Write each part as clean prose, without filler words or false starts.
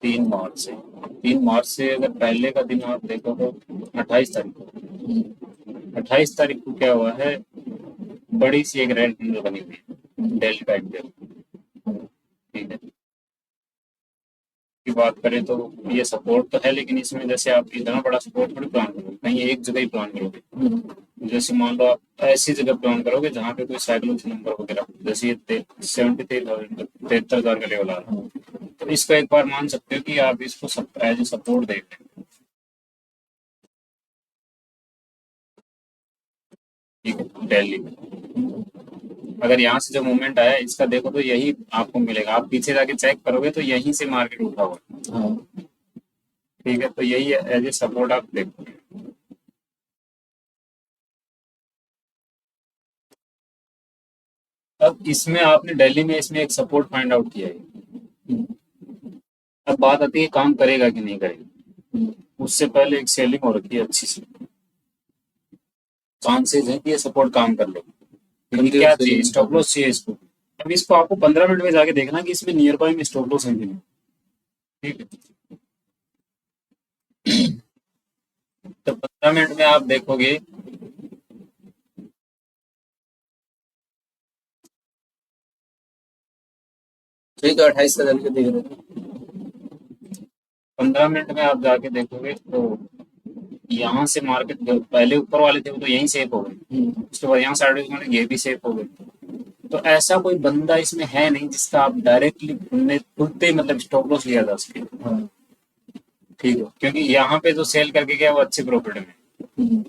3 मार्च से 3 मार्च से अगर पहले का दिन आप देखो तो 28 तारीख को 28 तारीख को क्या हुआ है, बड़ी सी एक रेड कैंडल बनी हुई है डेल्टा टाइप पे। ठीक है, की बात करें तो ये सपोर्ट तो है, लेकिन इसमें जैसे आप इतना बड़ा सपोर्ट थोड़ी प्लान करोगे, कहीं एक जगह ही प्लान करोगे। जैसे मान लो आप ऐसी जगह प्लान करोगे जहाँ पे कोई साइक्लोन नंबर वगैरह हो, जैसे ये 73,000 73,000 का लेवल आ रहा है, तो इसको एक बार मान सकते हो कि आप इसको एज ए सपोर्ट देख रहे हैं। ठीक है, दिल्ली में अगर यहाँ से जो मूवमेंट आया इसका देखो तो यही आपको मिलेगा, आप पीछे जाके चेक करोगे तो यहीं से मार्केट उठा हुआ है। हाँ ठीक है, तो यही एज ए सपोर्ट आप देखो। अब इसमें आपने दिल्ली में इसमें एक सपोर्ट फाइंड आउट किया है। अब बात आती है काम करेगा कि नहीं करेगा। उससे पहले एक सेलिंग हो रखी है अच्छी सी, चांसेस है कि ये सपोर्ट काम कर लेगा। लेकिन क्या चाहिए, स्टॉप लॉस चाहिए इसको। अब इसको आपको 15 मिनट में जाके देखना कि इसमें नियर बाय में स्टॉप लॉस है कि नहीं। ठीक है, तो 15 मिनट में आप देखोगे ठीक है, 28,000 के देख रहे हैं। 15 मिनट में आप जाके देखोगे तो यहाँ से मार्केट पहले ऊपर वाले थे वो तो यहीं सेफ हो गए, उसके बाद यहाँ साइड में ये भी सेफ हो गए। तो ऐसा कोई बंदा इसमें है नहीं जिसका आप डायरेक्टली खुलते मतलब स्टॉप लॉस लिया जा सके। ठीक है, क्योंकि यहाँ पे जो सेल करके गया वो अच्छे प्रॉफिट में।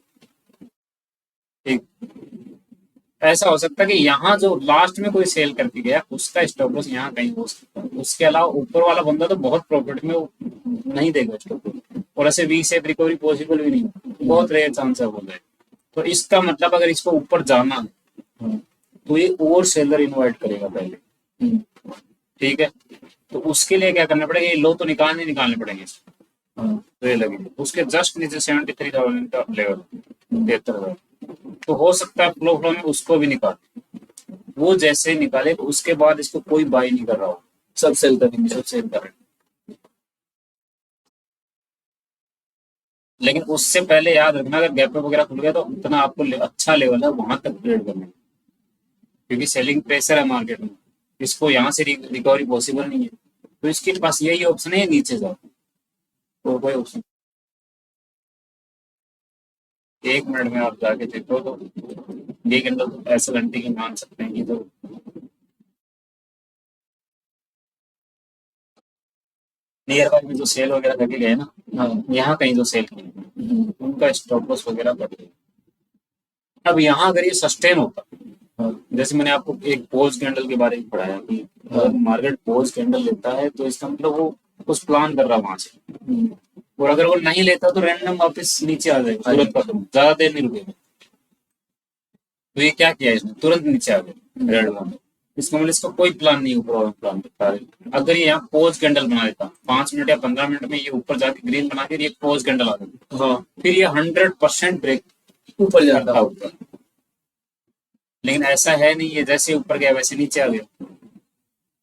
ठीक, ऐसा हो सकता है कि यहाँ जो लास्ट में कोई सेल करके गया उसका स्टॉप लॉस यहाँ कहीं हो सकता है, उसके अलावा ऊपर वाला बंदा तो बहुत प्रॉफिट में वो नहीं देगा स्टॉप लॉस, और ऐसे वी शेप रिकवरी पॉसिबल भी नहीं, बहुत रेयर चांस है बोल रहे। तो इसका मतलब अगर इसको ऊपर जाना है तो ये और सेलर इनवाइट करेगा पहले। ठीक है, तो उसके लिए क्या करना पड़ेगा, ये लो तो निकालने पड़ेंगे। तो ये लगेंगे उसके जस्ट नीचे 73,000 का लेवल, 73,000। तो हो सकता है फ्लो में उसको भी निकाले, वो जैसे ही निकाले उसके बाद इसको कोई बाई नहीं कर रहा हो, सब सेल करेंगे, सब सेल कर रहे हैं। लेकिन उससे पहले याद रखना अगर गैप वगैरह खुल गया तो उतना आपको अच्छा लेवल है वहां तक ट्रेड करना है, क्योंकि सेलिंग प्रेशर है मार्केट में, इसको यहाँ से रिकवरी पॉसिबल नहीं है। तो इसके पास यही ऑप्शन है, नीचे जाओ, तो कोई ऑप्शन। 1 मिनट में आप जाके देखो तो ये कैंडल तो ऐसा घंटे की मान सकते हैं कि तो नियर बाय में जो सेल वगैरह करके गए ना, यहाँ कहीं जो सेल किए उनका स्टॉप लॉस वगैरह बढ़ गया। अब यहाँ अगर ये सस्टेन होता, जैसे मैंने आपको एक पोज कैंडल के बारे में पढ़ाया कि अगर मार्केट पोज कैंडल लेता है तो इसका मतलब वो कुछ प्लान कर रहा वहां से, और अगर वो नहीं लेता तो रैंडम वापस नीचे आ जाएगा, तुरंत खत्म, ज्यादा देर नहीं रुकेगा। तो ये क्या किया इसने, तुरंत नीचे आ गया रेड वन। इसका मतलब इसका कोई प्लान नहीं, ऊपर प्लान करता है। अगर ये यहाँ पोज कैंडल बना देता 5 मिनट या 15 मिनट में, ये ऊपर जाके ग्रीन बना के ये पोज कैंडल आ जाती, फिर ये 100% ब्रेक ऊपर जाता ऊपर। लेकिन ऐसा है नहीं, है जैसे ऊपर गया वैसे नीचे आ गया।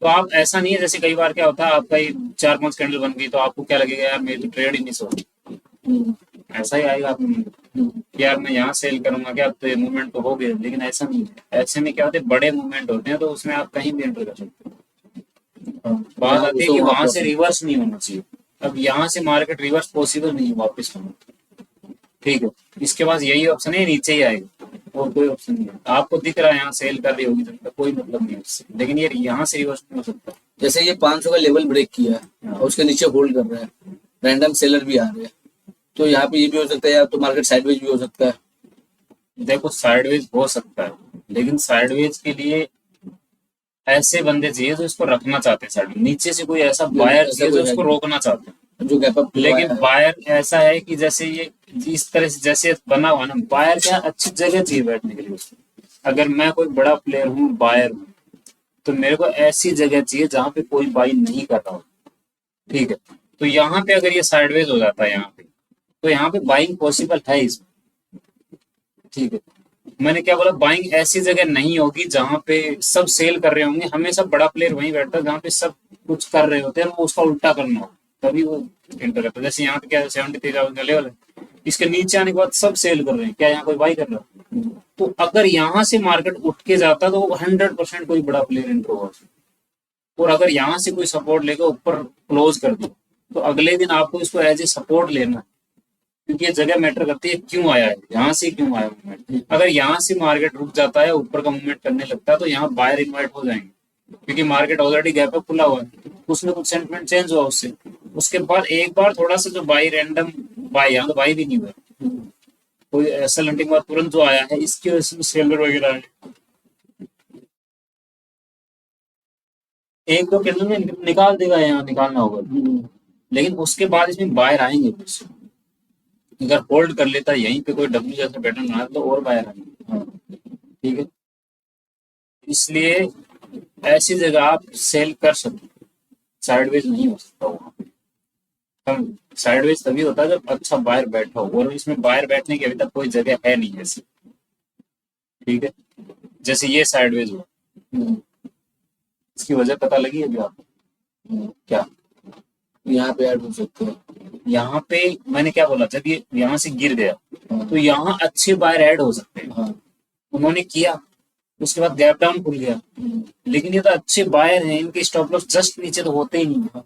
तो आप ऐसा नहीं है, जैसे कई बार क्या होता है आपका ये 4-5 कैंडल बन गई तो आपको क्या लगेगा, यार मेरी तो ट्रेड ही नहीं सो रही। ऐसा ही आएगा आपको कि यार मैं यहाँ सेल करूंगा क्या, तो मूवमेंट तो हो गया, लेकिन ऐसा नहीं है। ऐसे में क्या होते हैं, बड़े मूवमेंट होते हैं तो उसमें आप कहीं भी एंटर कर सकते हो। बात आती है कि वहां से रिवर्स नहीं होना चाहिए। अब यहाँ से मार्केट रिवर्स पॉसिबल नहीं है वापस होना। ठीक है, इसके पास यही ऑप्शन है, नीचे ही आएगा, और कोई ऑप्शन नहीं है। आपको दिख रहा है यहाँ सेल कर रही होगी तो कोई मतलब नहीं उससे, लेकिन ये यहाँ से रिवर्स नहीं हो सकता। जैसे ये 500 का लेवल ब्रेक किया है और उसके नीचे होल्ड कर रहा है, रैंडम सेलर भी आ रहे हैं, तो यहाँ पे ये भी हो सकता है, या तो मार्केट साइडवेज भी हो सकता है। देखो साइडवेज हो सकता है, लेकिन साइडवेज के लिए ऐसे बंदे चाहिए जो इसको रखना चाहते हैं साइड में, नीचे से कोई ऐसा बायर चाहिए जो इसको रोकना चाहते हैं, जो गैप अप। लेकिन बायर ऐसा है कि जैसे ये इस तरह से जैसे बना हुआ ना, बायर क्या अच्छी जगह चाहिए बैठने के लिए उसको। अगर मैं कोई बड़ा प्लेयर हूँ, बायर हूँ, तो मेरे को ऐसी जगह चाहिए जहां पे कोई बाई नहीं कर रहा हो। ठीक है, तो यहाँ पे अगर ये साइडवेज हो जाता है यहाँ पे, तो यहाँ पे बाइंग पॉसिबल है इसमें। ठीक है, मैंने क्या बोला, बाइंग ऐसी जगह नहीं होगी जहां पे सब सेल कर रहे होंगे, हमेशा बड़ा प्लेयर वहीं बैठता है जहां पे सब कुछ कर रहे होते हैं, उसका उल्टा करना हो। तभी वो एंटर करता है। जैसे यहाँ पे क्या 73,000 का लेवल है, इसके नीचे आने के बाद सब सेल कर रहे हैं, क्या यहाँ कोई बाई कर रहा है? तो अगर यहाँ से मार्केट उठ के जाता तो 100% कोई बड़ा प्लेयर एंटर होगा, और अगर यहाँ से कोई सपोर्ट लेकर ऊपर क्लोज कर दिया तो अगले दिन आपको इसको एज ए सपोर्ट लेना है, क्योंकि ये जगह मैटर करती है क्यों आया है, यहाँ से क्यों आया मूवमेंट। अगर यहाँ से मार्केट रुक जाता है, ऊपर का मूवमेंट करने लगता है, तो यहाँ बायर इन्वाइट हो जाएंगे, क्योंकि मार्केट ऑलरेडी गैप अप खुला हुआ है, उसमें कुछ सेंटिमेंट चेंज हुआ उससे, उसके बाद एक बार थोड़ा सा जो बाई रैंडम बाई, यहाँ तो बाई भी नहीं हुआ, कोई ऐसा लंटिंग बाद तुरंत जो आया है, इसकी वजह से सेलर वगैरह है, एक दो कैंडल में निकाल देगा, यहाँ निकालना होगा, लेकिन उसके बाद इसमें बायर आएंगे फिर से। अगर होल्ड कर लेता है यहीं पे कोई डब्ल्यू जैसा पैटर्न बना तो और बायर आएंगे, ठीक है। इसलिए ऐसी जगह आप सेल कर सकते, साइडवेज नहीं हो सकता वहां पे। साइडवेज तभी होता है जब अच्छा बायर बैठा हो, और इसमें बायर बैठने की अभी तक कोई जगह है नहीं ऐसी, ठीक है। जैसे ये साइडवेज हुआ, इसकी वजह पता लगी अभी आपको क्या? यहाँ पे ऐड हो सकते हैं। यहाँ पे मैंने क्या बोला, जब ये यहाँ से गिर गया तो यहाँ अच्छे बायर ऐड हो सकते हैं, हाँ। उन्होंने किया, उसके बाद गैप डाउन खुल गया, लेकिन ये तो अच्छे बायर हैं, इनके स्टॉप लॉस जस्ट नीचे तो होते ही नहीं है,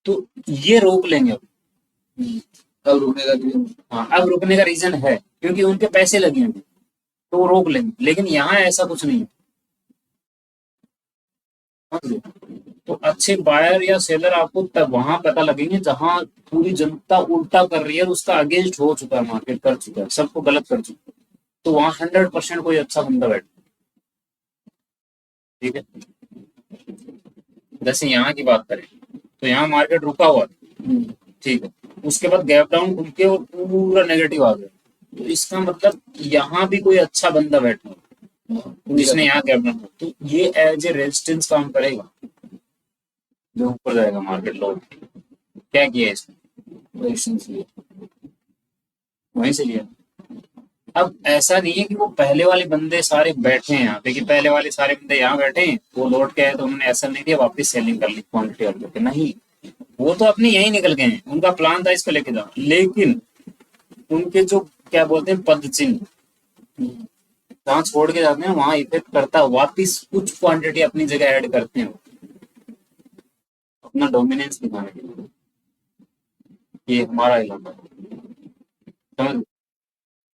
तो ये रोक लेंगे अब रुकने का रीजन, हाँ, अब रुकने का रीजन है क्योंकि उनके पैसे लगे हैं, तो वो रोक लेंगे, लेकिन यहाँ ऐसा कुछ नहीं है। तो अच्छे बायर या सेलर आपको तब वहां पता लगेंगे जहां पूरी जनता उल्टा कर रही है और उसका अगेंस्ट हो चुका है, मार्केट कर चुका है, सबको गलत कर चुका है, तो वहां 100% कोई अच्छा बंदा बैठा, ठीक है। जैसे यहाँ की बात करें तो यहाँ मार्केट रुका हुआ, ठीक है, उसके बाद गैप डाउन खुल के और पूरा नेगेटिव आ गया, तो इसका मतलब यहाँ भी कोई अच्छा बंदा बैठा है जिसने यहाँ गैप डाउन, तो ये एज ए रेजिस्टेंस काम करेगा, जो ऊपर जाएगा मार्केट लो। क्या किया इसने? रेजिस्टेंस लिया, वहीं से लिया। अब ऐसा नहीं है कि वो पहले वाले बंदे सारे बैठे हैं यहाँ पे, कि पहले वाले सारे बंदे यहाँ बैठे हैं, वो लौट के आए तो उन्होंने ऐसा नहीं दिया वापस सेलिंग कर ली क्वांटिटी और लेके, नहीं, वो तो अपने यहीं निकल गए हैं, उनका प्लान था इसको लेके जाओ, लेकिन उनके जो क्या बोलते हैं पद चिन्ह जहाँ छोड़ के जाते हैं वहां इफेक्ट करता है, वापिस कुछ क्वांटिटी अपनी जगह ऐड करते हैं अपना डोमिनेंस दिखाने के लिए, ये हमारा इलाका है, समझ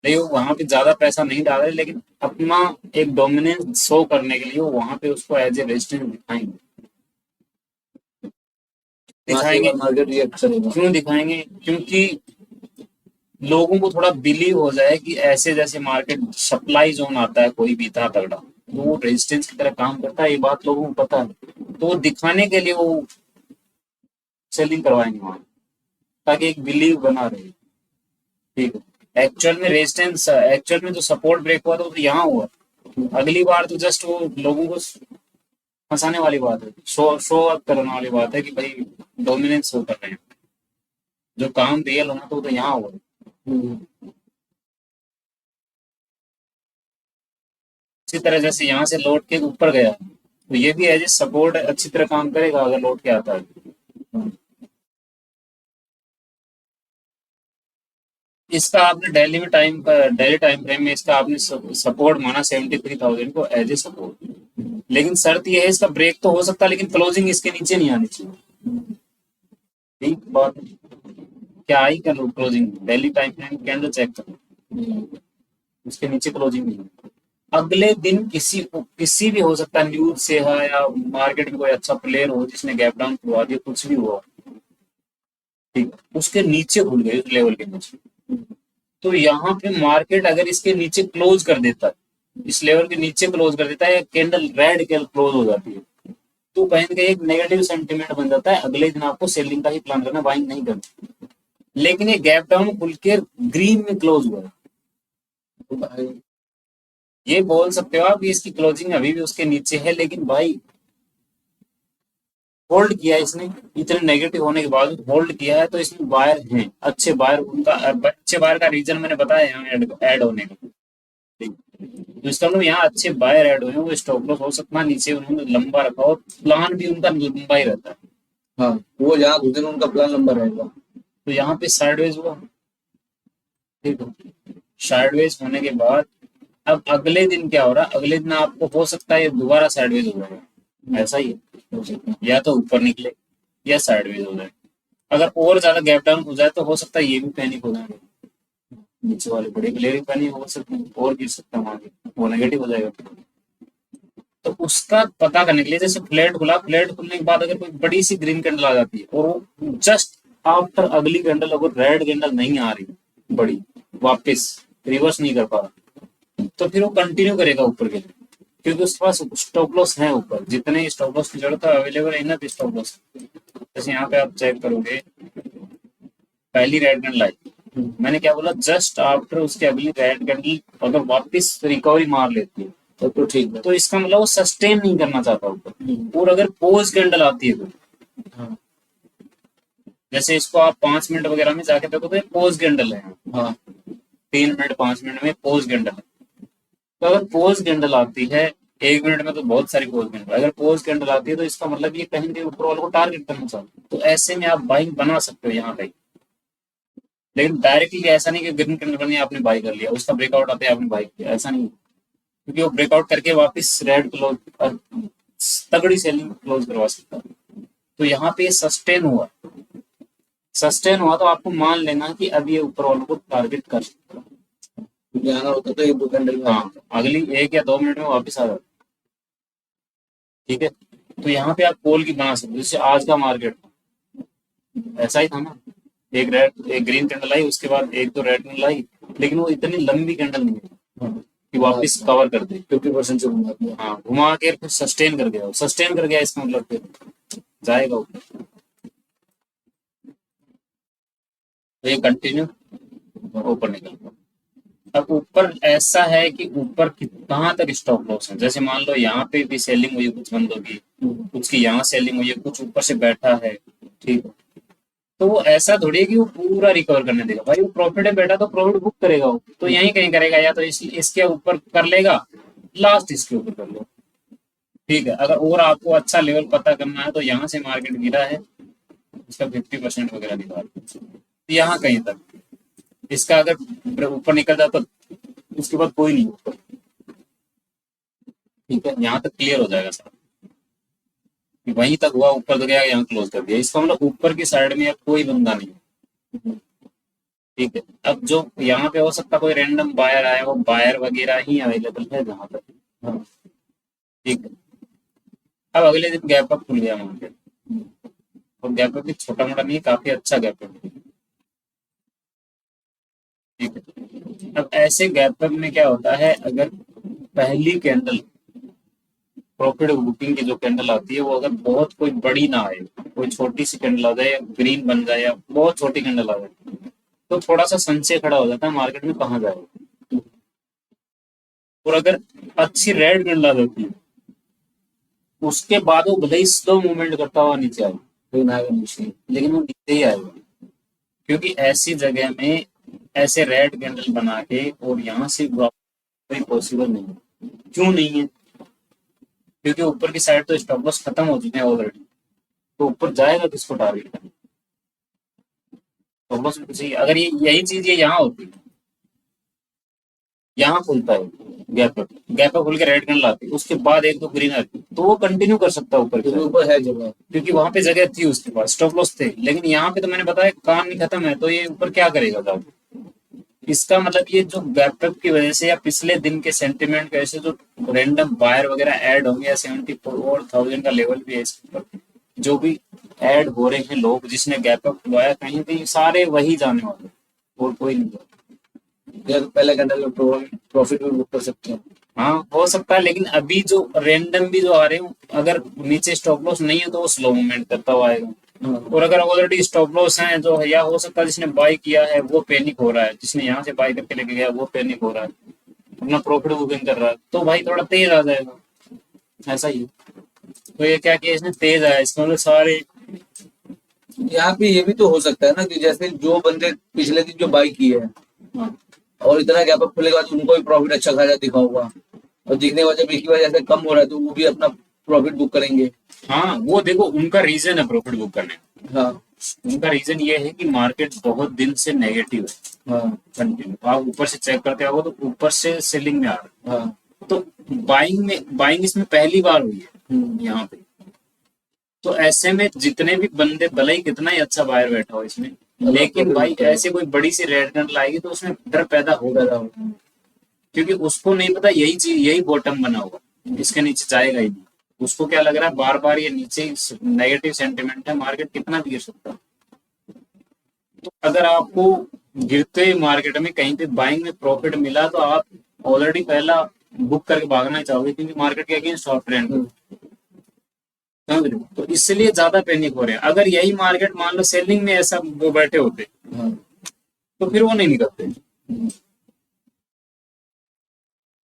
नहीं, वो वहां पे ज्यादा पैसा नहीं डाल रहे, लेकिन अपना एक डोमिनेंस शो करने के लिए वो वहां पे उसको एज ए रेजिस्टेंस दिखाएंगे। मार्केट रिएक्ट करेगा, क्यों दिखाएंगे? क्योंकि लोगों को थोड़ा बिलीव हो जाए कि ऐसे जैसे मार्केट सप्लाई जोन आता है कोई भी इतना तगड़ा, तो वो रेजिस्टेंस की तरह काम करता है, ये बात लोगों को पता है, तो वो दिखाने के लिए वो सेलिंग करवाएंगे वहां, ताकि एक बिलीव बना रहे, ठीक है। एक्चुअल में रेजिस्टेंस, एक्चुअल में जो सपोर्ट ब्रेक हुआ था वो तो यहाँ हुआ, अगली बार तो जस्ट वो लोगों को फंसाने वाली बात है, शो अप करने वाली बात है कि भाई डोमिनेंस शो कर रहे हैं, जो काम रियल होना तो वो तो यहाँ हुआ। इसी तरह जैसे यहाँ से लौट के ऊपर गया तो ये भी एज ए सपोर्ट अच्छी तरह काम करेगा अगर लौट के आता है। इसका आपने डेली में डेली टाइम फ्रेम में इसका आपने सपोर्ट माना 73,000 को एज ए सपोर्ट, लेकिन शर्त यह है इसका ब्रेक तो हो सकता है लेकिन क्लोजिंग इसके नीचे नहीं आनी चाहिए, ठीक बात। क्या आई कर closing daily time frame candle check करो, उसके नीचे क्लोजिंग नहीं है, अगले दिन किसी भी हो सकता है, न्यूज से है या मार्केट में कोई अच्छा प्लेयर हो जिसने गैप डाउन करवा दिया, कुछ भी हुआ, ठीक, उसके नीचे खुल गए उस लेवल के नीचे, तो यहाँ पे मार्केट अगर इसके नीचे क्लोज कर देता है, इस लेवल के नीचे क्लोज कर देता है, या कैंडल रेड कैंडल क्लोज हो जाती है, तो कहीं ना कहीं एक नेगेटिव सेंटीमेंट बन जाता है, अगले दिन आपको सेलिंग का ही प्लान करना, बाइंग नहीं करना। लेकिन ये गैप डाउन खुल के ग्रीन में क्लोज हुआ है, तो ये बोल सकते हो आप इसकी क्लोजिंग अभी भी उसके नीचे है, लेकिन भाई होल्ड किया इसने, इतने नेगेटिव होने के बाद होल्ड किया है, तो इसमें बायर हैं अच्छे बायर, उनका अच्छे बायर का रीजन मैंने बताया यहाँ ऐड होने का, तो इसका मतलब यहाँ अच्छे बायर ऐड हुए हैं, वो स्टॉप लॉस हो सकता है नीचे उन्होंने लंबा रखा और प्लान भी उनका लंबा ही रहता है, हाँ, वो जहाँ घुसे उनका प्लान नंबर रहेगा। तो यहाँ पे साइडवेज हुआ, ठीक है। साइडवेज होने के बाद अब अगले दिन क्या हो रहा है, अगले दिन आपको हो सकता है ये दोबारा साइडवेज हो जाएगा, ऐसा ही है, या तो ऊपर निकले या साइडवेज हो जाए। अगर और ज्यादा गैप डाउन हो जाए तो हो सकता है ये भी पैनिक हो जाएंगे, नीचे वाले बड़े प्लेयर भी पैनिक हो सकते हैं और गिर सकता है आगे, वो नेगेटिव हो जाएगा। तो उसका पता करने के लिए जैसे फ्लैट खुला, फ्लैट खुलने के बाद अगर कोई बड़ी सी ग्रीन कैंडल आ जाती है और वो जस्ट आफ्टर अगली कैंडल अगर रेड कैंडल नहीं आ रही बड़ी, वापस रिवर्स नहीं कर पा रहा, तो फिर वो कंटिन्यू करेगा ऊपर के लिए, क्योंकि उसके पास स्टॉप लॉस है ऊपर, जितने स्टॉप लॉस की जरूरत है अवेलेबल है, इनफ स्टॉप लॉस। जैसे यहाँ पे आप चेक करोगे, पहली रेड कैंडल आई, मैंने क्या बोला, जस्ट आफ्टर उसकी अगली रेड कैंडल अगर वापस रिकवरी मार लेती है तो ठीक है। तो इसका मतलब वो सस्टेन नहीं करना चाहता ऊपर। और अगर पोज कैंडल आती है तो, हाँ, जैसे इसको आप 5 मिनट वगैरह में जाके देखो तो ये पोज कैंडल है, हाँ, 3 मिनट 5 मिनट में पोज कैंडल है। तो अगर पोज कैंडल आती है 1 मिनट में, तो बहुत सारी पोज कैंडल, अगर पोज कैंडल आती है तो इसका मतलब ये कहीं भी ऊपर वाले को टारगेट करना चाहते हैं, तो ऐसे में आप बाइंग बना सकते हो यहाँ कहीं। लेकिन डायरेक्टली ऐसा नहीं कि ग्रीन कैंडल बनी आपने बाई कर लिया, उसका ब्रेकआउट आते आपने बाई किया, ऐसा नहीं, क्योंकि वो ब्रेकआउट करके वापस रेड क्लोज तगड़ी सेलिंग क्लोज करवा सकता है। तो यहाँ पे सस्टेन हुआ, सस्टेन हुआ तो आपको मान लेना कि अब ये ऊपर वालों को टारगेट कर सकता है। क्योंकि आना होता तो 1-2 कैंडल में हाँ, अगली 1 या 2 मिनट में वापस आ जाता, ठीक है। तो यहाँ पे आप कॉल की बना सकते हो, जैसे आज का मार्केट ऐसा ही था ना, एक ग्रीन कैंडल आई, उसके बाद एक तो रेड कैंडल आई, लेकिन वो इतनी लंबी कैंडल नहीं है कि वापस कवर कर दे, 50% से घुमा दिया। हाँ घुमा के फिर सस्टेन कर गया, सस्टेन कर गया इसका मतलब फिर जाएगा ऊपर, तो ये कंटिन्यू ऊपर निकल गया। अब ऊपर ऐसा है कि ऊपर कहाँ तक स्टॉप लॉस है, जैसे मान लो यहाँ पे भी सेलिंग हुई, कुछ बंद होगी, कुछ की यहाँ सेलिंग हुई है, कुछ ऊपर से बैठा है, ठीक है। तो वो ऐसा थोड़ी है कि वो पूरा रिकवर करने देगा भाई, वो प्रॉफिट है बैठा तो प्रॉफिट बुक करेगा वो, तो यहीं कहीं करेगा, या तो इसके ऊपर कर लेगा, लास्ट इसके ऊपर कर लो, ठीक है। अगर और आपको अच्छा लेवल पता करना है तो यहाँ से मार्केट गिरा है, इसका 50% वगैरह निकाल, तो यहाँ कहीं तक इसका अगर ऊपर निकल जाता तो उसके बाद कोई नहीं ऊपर, ठीक है। यहाँ तक क्लियर हो जाएगा सर, वहीं तक हुआ, ऊपर तो गया, यहाँ क्लोज कर दिया, इसका मतलब ऊपर की साइड में अब कोई बंदा नहीं, ठीक है। अब जो यहाँ पे हो सकता कोई रैंडम बायर आया, वो बायर वगैरह ही अवेलेबल है जहाँ तक, हाँ, ठीक है। अब अगले दिन गैप अप खुल गया मार्केट, और गैप अप भी छोटा मोटा नहीं, काफी अच्छा गैप अप, ठीक है। अब ऐसे गैप अप में क्या होता है, अगर पहली कैंडल प्रॉफिट बुकिंग की जो कैंडल आती है वो अगर बहुत कोई बड़ी ना आए, कोई छोटी सी कैंडल आ जाए या ग्रीन बन जाए या बहुत छोटी कैंडल आ जाए, तो थोड़ा सा संशय खड़ा हो जाता है मार्केट में कहाँ जाए। और अगर अच्छी रेड कैंडल आ जाती है उसके बाद वो भले ही स्लो मूवमेंट करता हुआ नीचे आए, लेकिन आएगा नीचे। लेकिन वो नीचे ही आएगा, क्योंकि ऐसी जगह में ऐसे रेड कैंडल बना के और यहाँ से कोई पॉसिबल नहीं है। क्यों नहीं है, क्योंकि ऊपर की साइड तो स्टॉप लॉस खत्म हो चुके हैं ऑलरेडी, तो ऊपर जाएगा किसको टारगेट करना, स्टॉप लॉस कुछ ही, अगर ये यही चीज ये यहाँ होती है, यहाँ खुलता है गैप अप, गैप अप खुल के रेड कैंडल आती है, उसके बाद एक दो ग्रीन आती है, तो वो कंटिन्यू कर सकता है ऊपर, क्योंकि ऊपर है जगह, क्योंकि वहां पे जगह थी, उसके पास स्टॉप लॉस थे। लेकिन यहाँ पे तो मैंने बताया काम नहीं खत्म है, तो ये ऊपर क्या करेगा जाके, इसका मतलब ये जो गैप अप की वजह से या पिछले दिन के सेंटिमेंट की वजह से जो रैंडम बायर वगैरह ऐड होंगे, या 74,000 का लेवल भी है इसके ऊपर, जो भी ऐड हो रहे हैं लोग, जिसने गैप अप खुलवाया कहीं भी, सारे वही जाने वाले और कोई नहीं जाता। या तो पहले कैंडल में प्रॉफिट भी बुक कर सकते हैं। हाँ हो सकता है, लेकिन अभी जो रैंडम भी जो आ रहे हैं, अगर नीचे स्टॉप लॉस नहीं है तो वो स्लो मूवमेंट करता हुआ आएगा, और अगर ऑलरेडी स्टॉप लॉस है जो, या हो सकता है जिसने बाय किया है वो पैनिक हो रहा है, जिसने यहाँ से बाय करके लेके गया वो पैनिक हो रहा है, अपना प्रॉफिट बुकिंग कर रहा है, तो भाई थोड़ा तेज आ जाएगा, ऐसा ही है। तो ये क्या किया इसने, तेज आया, इसमें मतलब सारे, यहाँ पे ये भी तो हो सकता है ना कि जैसे जो बंदे पिछले दिन जो बाई किए हैं और इतना गैप अप खुलेगा तो उनको भी प्रॉफिट अच्छा खासा दिखा होगा, और दिखने का जब एक ही बार ऐसे कम हो रहा है तो वो भी अपना प्रॉफिट बुक करेंगे। हाँ वो देखो उनका रीजन है प्रॉफिट बुक करने का। हाँ उनका रीजन ये है कि मार्केट बहुत दिन से नेगेटिव है। हाँ कंटिन्यू आप ऊपर से चेक करते आओ तो ऊपर से सेलिंग में आ रहा है। हाँ। तो बाइंग इसमें पहली बार हुई है यहाँ पे। तो ऐसे में जितने भी बंदे भले ही कितना ही अच्छा बायर बैठा हो इसमें, लेकिन भाई ऐसे कोई बड़ी सी रेड कैंडल आएगी तो उसमें डर पैदा होगा, क्योंकि उसको नहीं पता यही चीज यही बॉटम बना होगा, इसके नीचे जाएगा ही नहीं। उसको क्या लग रहा है बार बार ये नीचे नेगेटिव सेंटिमेंट है, मार्केट कितना भी गिर सकता है। तो अगर आपको गिरते हुए मार्केट में कहीं पे बाइंग में प्रॉफिट मिला तो आप ऑलरेडी पहला बुक करके भागना चाहोगे, क्योंकि मार्केट के अगेंस्ट शॉर्ट ट्रेंड समझ रहे हो। तो इसलिए ज्यादा पैनिक हो रहे हैं। अगर यही मार्केट मान लो सेलिंग में ऐसा वो बैठे होते तो फिर वो नहीं निकलते,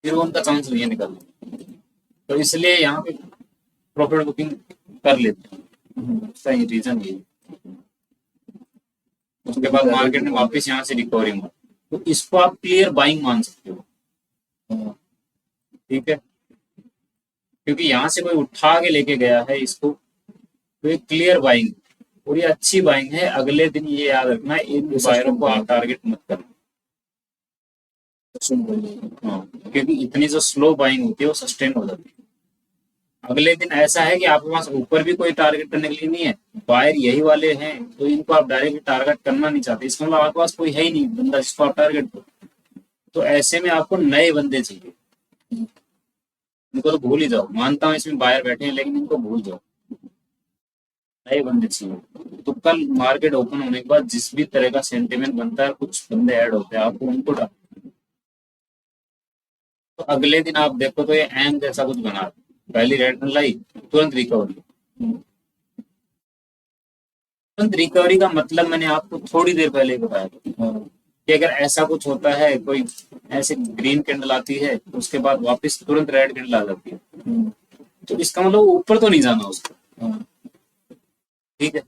फिर वो उनका चांस नहीं है निकलने। तो इसलिए यहाँ पे प्रॉफिट बुकिंग कर लेते हैं, सही रीजन ये। उसके बाद मार्केट ने वापस यहाँ से रिकवरी मार, तो इसको आप क्लियर बाइंग मान सकते हो, ठीक है। क्योंकि यहाँ से कोई उठा के लेके गया है इसको, तो ये क्लियर बाइंग और ये अच्छी बाइंग है। अगले दिन ये याद रखना इन बायरों को आप टारगेट मत करना। हाँ, क्योंकि इतनी जो स्लो बाइंग होती है वो सस्टेन हो जाती है। अगले दिन ऐसा है कि आपके पास ऊपर भी कोई टारगेट करने के लिए नहीं है, बायर यही वाले हैं, तो इनको आप डायरेक्टली टारगेट करना नहीं चाहते, इसका मतलब आपके पास कोई है ही नहीं बंदा जिसको आप टारगेट करो। तो ऐसे में आपको नए बंदे चाहिए, इनको तो भूल ही जाओ। मानता हूँ इसमें बायर बैठे हैं, लेकिन इनको भूल जाओ, नए बंदे चाहिए। तो कल मार्केट ओपन होने के बाद जिस भी तरह का सेंटिमेंट बनता है, कुछ बंदे ऐड होते हैं, आपको उनको डाल। तो अगले दिन आप देखो तो ये एम जैसा कुछ बना, पहली रेड लाई तुरंत रिकवरी। तुरंत रिकवरी का मतलब मैंने आपको थोड़ी देर पहले बताया था कि अगर ऐसा कुछ होता है, कोई ऐसे ग्रीन कैंडल आती है उसके बाद वापस तुरंत रेड कैंडल आ जाती है, तो इसका मतलब ऊपर तो नहीं जाना उसको, ठीक है।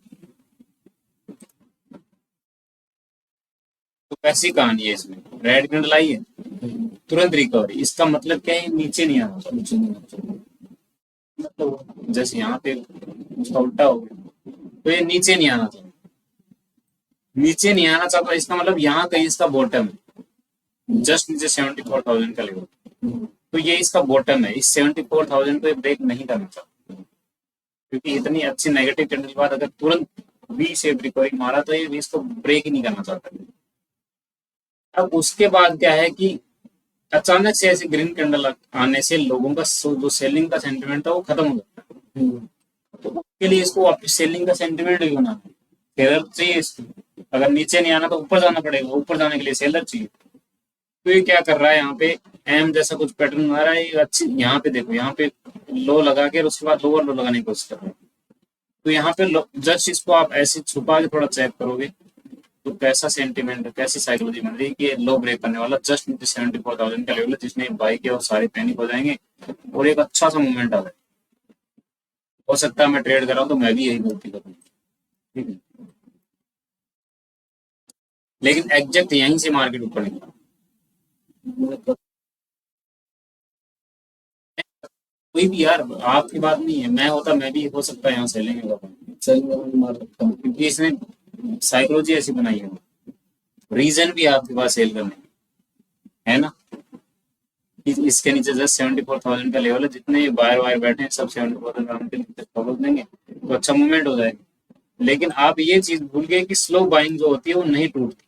तो कैसी कहानी है इसमें, रेड कैंडल आई है तुरंत रिकवरी, इसका मतलब क्या है, नीचे नहीं आना चाहिए। मतलब जैसे यहाँ पे उसका उल्टा हो गया, तो ये नीचे नहीं आना चाहिए। नीचे नहीं आना चाहता इसका मतलब यहाँ कहीं इसका बॉटम है, जस्ट नीचे 74,000 का लेवल। तो ये इसका बॉटम है, इस 74,000 को ब्रेक नहीं करना चाहता, क्योंकि इतनी अच्छी नेगेटिव कैंडल के बाद अगर तुरंत वी शेप रिकवरी मारा तो ये इसको ब्रेक ही नहीं करना चाहता। अब उसके बाद क्या है कि अचानक से ऐसे ग्रीन कैंडल आने से लोगों का जो सेलिंग का सेंटिमेंट था वो खत्म हो जाता है। तो उसके लिए इसको वापस सेलिंग का सेंटिमेंट भी बनाना है, सेलर चाहिए इसको। अगर नीचे नहीं आना तो ऊपर जाना पड़ेगा, ऊपर जाने के लिए सेलर चाहिए। तो ये क्या कर रहा है, यहाँ पे एम जैसा कुछ पैटर्न आ रहा है अच्छी। यहाँ पे देखो, यहाँ पे लो लगा के उसके बाद लोअर लो लगाने की कोशिश कर रहे हैं। तो यहाँ पे जस्ट इसको आप ऐसे छुपा के थोड़ा चेक करोगे तो कैसा सेंटिमेंट है, कैसी साइकोलॉजी बन रही है कि लो ब्रेक करने वाला जस्ट नीचे 74,000 का लेवल है, जिसने बाई किया वो सारे पैनिक हो जाएंगे और एक अच्छा सा मूवमेंट आ जाए। हो सकता है मैं ट्रेड कर रहा हूँ तो मैं भी यही गलती करूँ, ठीक है। लेकिन एग्जैक्ट यहीं से मार्केट ऊपर निकला, कोई भी यार आपकी बात नहीं है, मैं होता मैं भी हो सकता है यहाँ सेलिंग मार सकता हूँ, क्योंकि इसने साइकोलॉजी ऐसी बनाई है, रीजन भी आपके पास सेल करने है ना। इसके नीचे जस्ट 74,000 का लेवल है, जितने बायर वायर बैठे हैं सब 74,000 के नीचे पकड़ देंगे तो अच्छा मूवमेंट हो जाएगा। लेकिन आप ये चीज भूल गए कि स्लो बाइंग जो होती है वो नहीं टूटती।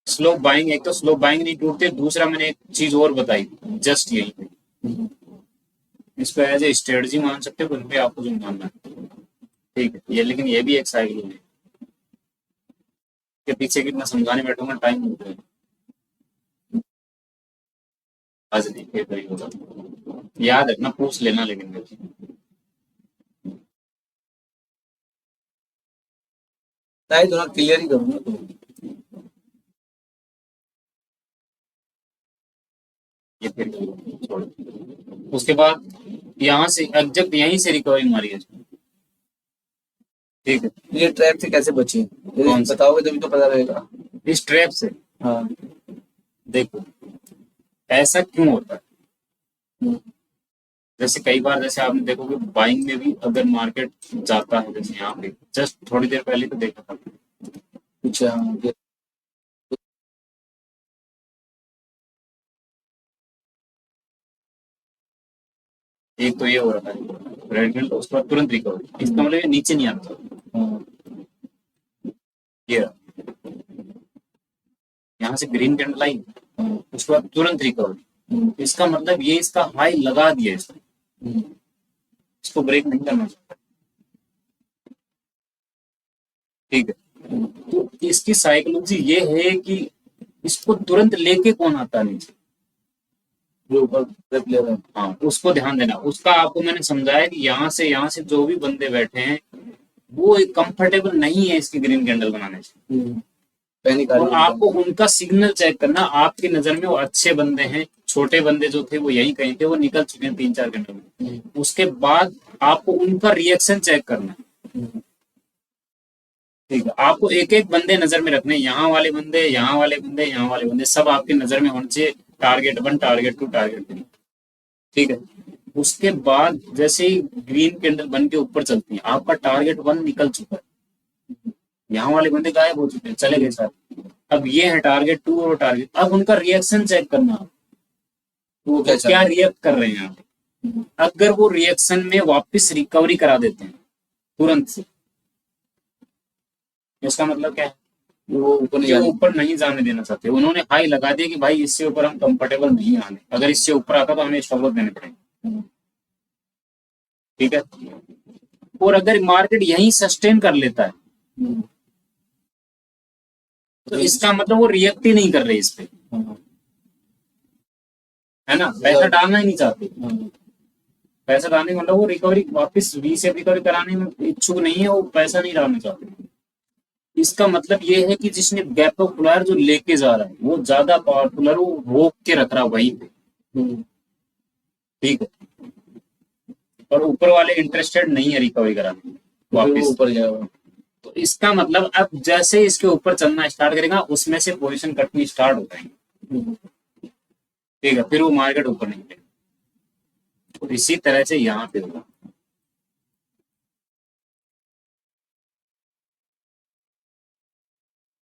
स्लो बाइंग, एक तो स्लो बाइंग नहीं टूटती, दूसरा मैंने एक चीज और बताई जस्ट यही पे, इसको एज ए स्ट्रेटजी मान सकते हो, कुछ भी आपको जो मानना है, ठीक है। ये लेकिन ये भी एक साइकिल है के पीछे कितना समझाने बैठूंगा टाइम मिलता है, आज नहीं फिर कहीं होगा, याद रखना पूछ लेना लेकिन मेरे से। नहीं थोड़ा क्लियर ही करूंगा तो। ये फिर छोड़, उसके बाद यहाँ से एग्जैक्ट यहीं से रिकवरी मारी है, ठीक है। ये ट्रैप से कैसे बचे, कौन से? बताओगे तभी तो पता रहेगा। इस ट्रैप से। हाँ। देखो ऐसा क्यों होता है? हम्म, जैसे कई बार जैसे आपने देखोगे बाइंग में भी अगर मार्केट जाता है, जैसे यहाँ पे जस्ट थोड़ी देर पहले तो देखा था। अच्छा हाँ, एक तो ये हो रहा है रेड कैंडल, उसके बाद तुरंत रिकवरी, इसका मतलब ये नीचे नहीं आता। हाँ, ये रहा। यहाँ से ग्रीन कैंडल आई, हाँ, उसके बाद तुरंत रिकवरी, इसका मतलब ये इसका हाई लगा दिया इसने, हम्म, इसको ब्रेक नहीं करना चाहिए। ठीक है, तो इसकी साइकोलॉजी ये है कि इसको तुरंत लेके कौन आता है नीचे। जो ऊपर ब्रेक ले रहा है। हाँ, उसको ध्यान देना। उसका आपको मैंने समझाया कि यहाँ से जो भी बंदे बैठे हैं वो कंफर्टेबल नहीं है इसकी ग्रीन कैंडल बनाने से। पैनिक आ और रही है आपको उनका सिग्नल चेक करना, आपकी नजर में वो अच्छे बंदे हैं, छोटे बंदे जो थे वो यही कहीं थे, वो निकल चुके हैं 3-4 घंटे में। उसके बाद आपको उनका रिएक्शन चेक करना है। ठीक है, आपको एक एक बंदे नजर में रखने, यहाँ वाले बंदे, यहाँ वाले बंदे, यहाँ वाले बंदे, सब आपकी नजर में होने चाहिए। Target 1, target 2, target 3। ठीक है, उसके बाद जैसे ही ग्रीन कैंडल बन के ऊपर चलती है, आपका टारगेट 1 निकल चुका है, यहाँ वाले बंदे गायब हो चुके हैं, चले गए सर। अब ये है टारगेट 2 और टारगेट, अब उनका रिएक्शन चेक करना, वो क्या रिएक्ट कर रहे हैं आप। अगर वो रिएक्शन में वापस रिकवरी करा देते हैं तुरंत से, इसका मतलब क्या है, वो ऊपर नहीं जो जाने। ऊपर नहीं जाने देना चाहते। उन्होंने हाई लगा दिया कि भाई इससे ऊपर हम कंफर्टेबल नहीं आने, अगर इससे ऊपर आता तो हमें स्टॉप लॉस देने पड़ेंगे। ठीक है, और अगर मार्केट यहीं सस्टेन कर लेता है तो इसका मतलब वो रिएक्ट ही नहीं कर रहे इस पे, है ना, पैसा डालना ही नहीं चाहते। पैसा डालने का मतलब वो रिकवरी वापस वी से रिकवरी कराने में इच्छुक नहीं है, वो पैसा नहीं डालना चाहते। इसका मतलब ये है कि जिसने गैप अप खुला है, जो लेके जा रहा है वो ज्यादा पावरफुल है, वो रोक के रख रहा है वहीं पे। ठीक है, और ऊपर वाले इंटरेस्टेड नहीं है रिकवरी कराने में वापस ऊपर जाएगा। तो इसका मतलब अब जैसे इसके ऊपर चलना स्टार्ट करेगा, उसमें से पोजीशन कटनी स्टार्ट हो जाएंगे। ठीक है, फिर वो मार्केट ऊपर नहीं जाएगा। तो इसी तरह से यहाँ पे होगा।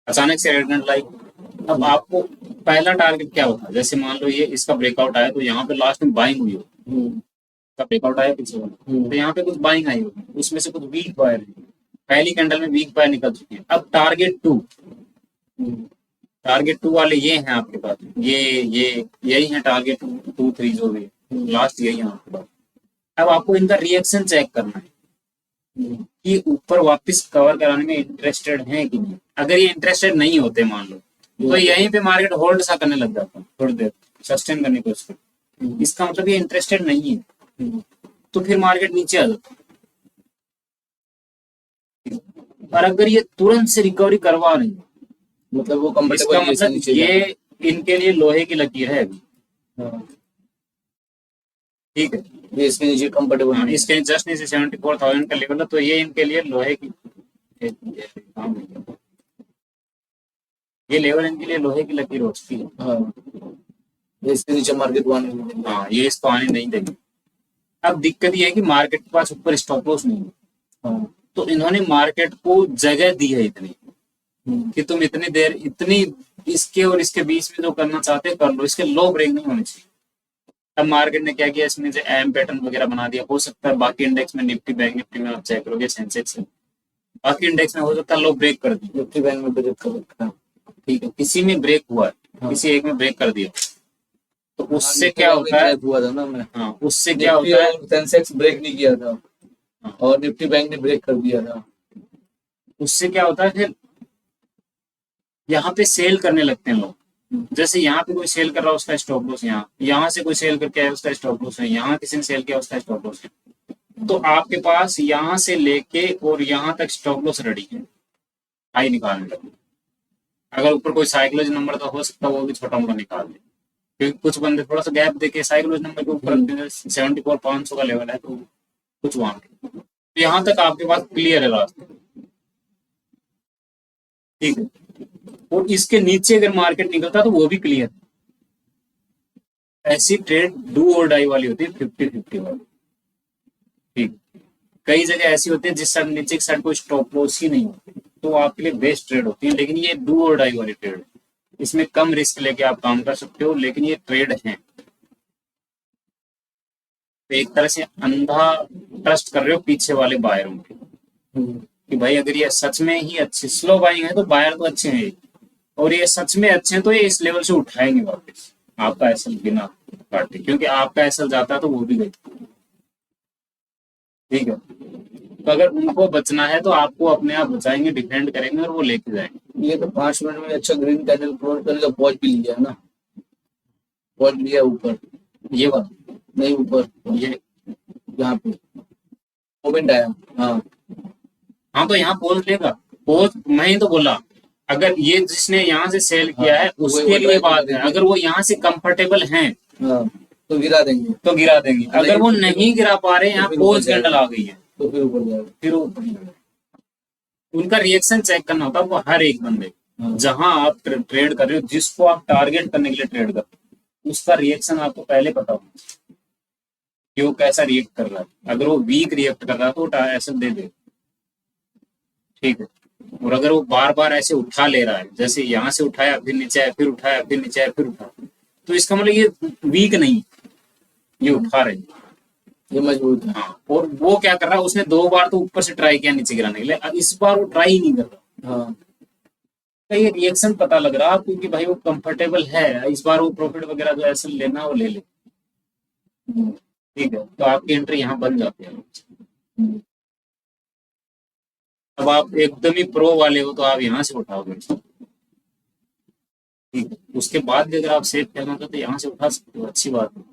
अचानक से रेड लाइक, अब आपको पहला टारगेट क्या होता है, जैसे मान लो ये इसका ब्रेकआउट आया तो यहाँ पे लास्ट में बाइंग हुई हो, का ब्रेकआउट आया पीछे वाला, तो यहाँ पे कुछ बाइंग आई होगी, उसमें से कुछ वीक बायर है, पहली कैंडल में वीक बायर निकल चुके हैं। अब टारगेट टू वाले ये हैं आपके पास, ये यही है टारगेट 2, 3 जो भी लास्ट यही है आपके पास। अब आपको इनका रिएक्शन चेक करना है कि ऊपर वापस कवर कराने में इंटरेस्टेड है कि नहीं। अगर ये इंटरेस्टेड नहीं होते मान लो, तो यहीं पे मार्केट होल्ड सा करने लग जाता है, थोड़ी देर सस्टेन करने की कोशिश करता। इसका मतलब ये इंटरेस्टेड नहीं है, तो फिर मार्केट नीचे आ जाता है। और अगर ये तुरंत से रिकवरी करवा रही है, मतलब वो इसका कंफर्टेबल मतलब ये इनके लिए लोहे की लकीर है अभी। ठीक है, ये इसके नीचे कंफर्टेबल हाँ, नहीं है। इसके जस्ट नीचे 74,000 का लेवल है, तो ये इनके लिए लोहे की, ये लेवल इनके लिए लोहे की लकीर हो चुकी है। हाँ, ये इसके नीचे मार्केट वन। हाँ, ये इसको आने नहीं देगी। अब दिक्कत ये है कि मार्केट के पास ऊपर स्टॉप लॉस नहीं है, तो इन्होंने मार्केट को जगह दी है इतनी कि तुम इतनी देर, इतनी इसके और इसके बीच में जो करना चाहते कर लो, इसके लो ब्रेक नहीं होने चाहिए। अब मार्केट ने क्या किया, इसमें से एम पैटर्न वगैरह बना दिया। हो सकता है बाकी इंडेक्स में, निफ्टी बैंक निफ्टी में आप चेक करोगे, सेंसेक्स में, बाकी इंडेक्स में हो सकता है लो ब्रेक कर दी, निफ्टी बैंक में ब्रेक कर रखा है। ठीक है, किसी में ब्रेक हुआ है, किसी एक में ब्रेक कर दिया, तो उससे क्या होता है, हुआ था ना मैं। हाँ, उससे क्या होता है, सेंसेक्स ब्रेक नहीं किया था और निफ्टी बैंक ने ब्रेक कर दिया था। उससे क्या होता है फिर यहाँ पे सेल करने लगते हैं लोग। जैसे यहाँ पे कोई सेल कर रहा है, उसका स्टॉप लॉस यहाँ से कोई सेल करके आया, उसका स्टॉप लॉस है, यहाँ किसी ने सेल किया, उसका स्टॉप लॉस है। तो आपके पास यहाँ से लेके और यहाँ तक स्टॉप लॉस रेडी है हाई निकालने लगे। अगर ऊपर कोई साइकोलॉजी नंबर तो हो सकता है वो भी छोटा मोटा निकाल दे, क्योंकि कुछ बंदे थोड़ा सा गैप देके साइकोलॉजी नंबर के ऊपर 74,500 का लेवल है, तो कुछ वहां तो यहाँ तक आपके पास क्लियर है रास्ता। ठीक है, और इसके नीचे अगर मार्केट निकलता तो वो भी क्लियर। ऐसी ट्रेड डू और डाई वाली होती है, 50-50 वाली। ठीक, कई जगह ऐसी होती है जिस साइड नीचे की साइड कोई स्टॉप लॉस ही नहीं होती, तो आपके लिए बेस्ट ट्रेड होती है। लेकिन ये डू और डाई वाली ट्रेड है, इसमें कम रिस्क लेके आप काम कर सकते हो, लेकिन ये ट्रेड है। तो एक तरह से अंधा ट्रस्ट कर रहे हो पीछे वाले बायरों पे कि भाई अगर ये सच में ही अच्छे स्लो बाइंग है तो बायर तो अच्छे हैं, और ये सच में अच्छे हैं तो ये इस लेवल से उठाएंगे वापस आपका एसएल बिना काटे, क्योंकि आपका एसएल जाता है तो वो भी गई। ठीक है, तो अगर उनको बचना है तो आपको अपने आप बचाएंगे, डिफेंड करेंगे और वो लेके जाएंगे। ये तो 5 मिनट में अच्छा ग्रीन कैंडल क्लोज करके पॉज भी लिया है ना, पॉज लिया ऊपर, ये बात नहीं ऊपर ये यहाँ पे मोमेंट आया। हाँ हाँ, तो यहाँ पोज लेगा, पोज मैं ही तो बोला, अगर ये जिसने यहाँ से सेल किया है उसके लिए बात है। अगर वो यहाँ से कंफर्टेबल हैं हाँ तो गिरा देंगे, तो गिरा देंगे, अगर वो नहीं गिरा पा रहे, यहाँ पोज कैंडल आ गई है तो फिर ऊपर जाएगा। फिर उनका रिएक्शन चेक करना होता है वो हर एक बंदे, जहां आप ट्रेड कर रहे हो, जिसको आप टारगेट करने के लिए ट्रेड कर रहे हो, उसका रिएक्शन आपको पहले पता होगा कि वो कैसा रिएक्ट कर रहा है। अगर वो वीक रिएक्ट कर रहा है तो ऐसे दे दे। ठीक है, और अगर वो बार बार ऐसे उठा ले रहा है, जैसे यहाँ से उठाया फिर नीचे आया, फिर उठाया फिर नीचे आया, फिर उठाया, तो इसका मतलब ये वीक नहीं, ये उठा रहे, ये मजबूत है। हाँ, और वो क्या कर रहा है, उसने 2 बार तो ऊपर से ट्राई किया नीचे गिराने के लिए, अब इस बार वो ट्राई ही नहीं कर रहा। हाँ तो ये रिएक्शन पता लग रहा आपको कि भाई वो कंफर्टेबल है, इस बार वो प्रॉफिट वगैरह जो ऐसे लेना वो ले ले। ठीक है, तो आपकी एंट्री यहाँ बन जाती है। अब आप एकदम ही प्रो वाले हो तो आप यहाँ से उठाओगे। ठीक है, उसके बाद भी अगर आप सेफ खेलना चाहते तो यहाँ से उठा सकते हो, अच्छी बात है।